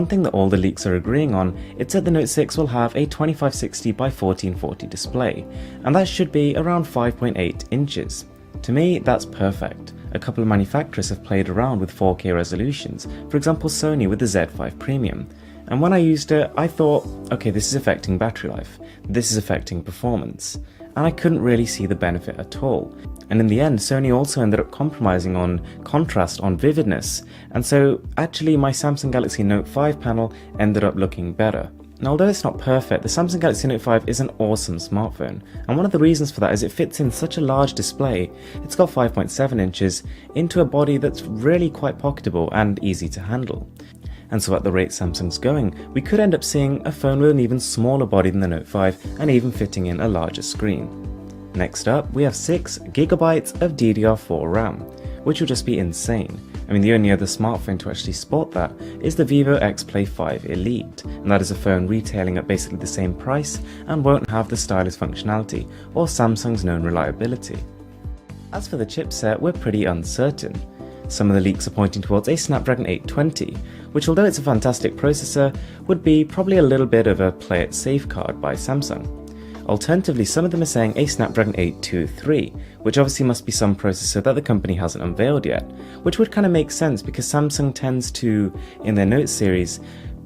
One thing that all the leaks are agreeing on is that the Note 6 will have a 2560 by 1440 display, and that should be around 5.8 inches. To me, that's perfect. A couple of manufacturers have played around with 4K resolutions, for example Sony with the Z5 Premium, and when I used it I thought, okay, this is affecting battery life, this is affecting performance, and I couldn't really see the benefit at all. And in the end, Sony also ended up compromising on contrast, on vividness, and so actually my Samsung Galaxy Note 5 panel ended up looking better. Now, although it's not perfect, the Samsung Galaxy Note 5 is an awesome smartphone, and one of the reasons for that is it fits in such a large display. It's got 5.7 inches into a body that's really quite pocketable and easy to handle. And so at the rate Samsung's going, we could end up seeing a phone with an even smaller body than the Note 5 and even fitting in a larger screen. Next up, we have 6GB of DDR4 RAM, which will just be insane. I mean, the only other smartphone to actually sport that is the Vivo X Play 5 Elite, and that is a phone retailing at basically the same price and won't have the stylus functionality or Samsung's known reliability. As for the chipset, we're pretty uncertain. Some of the leaks are pointing towards a Snapdragon 820, which, although it's a fantastic processor, would be probably a little bit of a play it safe card by Samsung. Alternatively, some of them are saying a Snapdragon 823, which obviously must be some processor that the company hasn't unveiled yet, which would kind of make sense because Samsung tends to, in their Note series,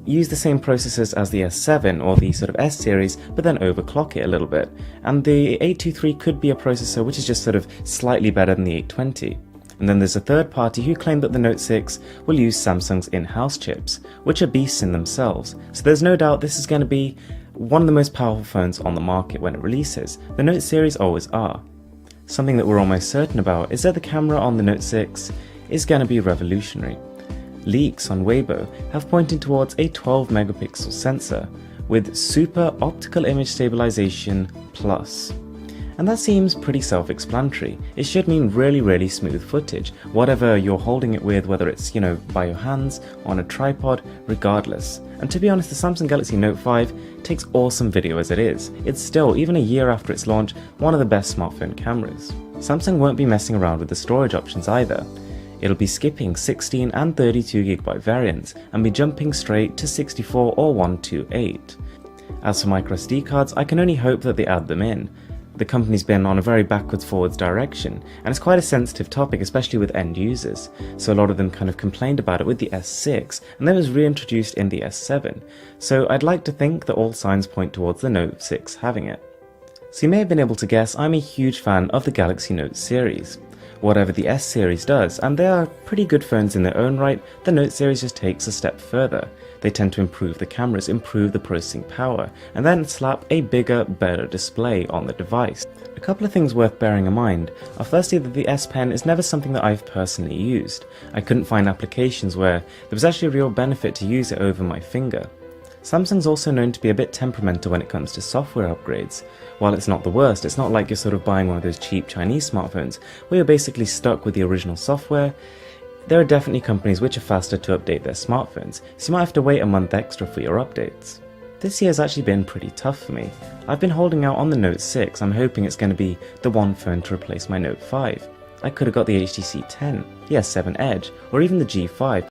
use the same processors as the S7 or the sort of S series, but then overclock it a little bit, and the 823 could be a processor which is just sort of slightly better than the 820. And then there's a third party who claim that the Note 6 will use Samsung's in-house chips, which are beasts in themselves, so there's no doubt this is going to be one of the most powerful phones on the market when it releases. The Note series always are. Something that we're almost certain about is that the camera on the Note 6 is going to be revolutionary. Leaks on Weibo have pointed towards a 12 megapixel sensor with Super Optical Image Stabilization Plus. And that seems pretty self-explanatory. It should mean really smooth footage, whatever you're holding it with, whether it's, by your hands, on a tripod, regardless. And to be honest, the Samsung Galaxy Note 5 takes awesome video as it is. It's still, even a year after its launch, one of the best smartphone cameras. Samsung won't be messing around with the storage options either. It'll be skipping 16 and 32GB variants and be jumping straight to 64 or 128. As for microSD cards, I can only hope that they add them in. The company's been on a very backwards-forwards direction, and it's quite a sensitive topic, especially with end users, so a lot of them kind of complained about it with the S6, and then was reintroduced in the S7, so I'd like to think that all signs point towards the Note 6 having it. So you may have been able to guess I'm a huge fan of the Galaxy Note series. Whatever the S series does, and they are pretty good phones in their own right, the Note series just takes a step further. They tend to improve the cameras, improve the processing power, and then slap a bigger, better display on the device. A couple of things worth bearing in mind are firstly that the S Pen is never something that I've personally used. I couldn't find applications where there was actually a real benefit to use it over my finger. Samsung's also known to be a bit temperamental when it comes to software upgrades. While it's not the worst, it's not like you're sort of buying one of those cheap Chinese smartphones where you're basically stuck with the original software. There are definitely companies which are faster to update their smartphones, so you might have to wait a month extra for your updates. This year has actually been pretty tough for me. I've been holding out on the Note 6, I'm hoping it's going to be the one phone to replace my Note 5. I could have got the HTC 10, the S7 Edge, or even the G5,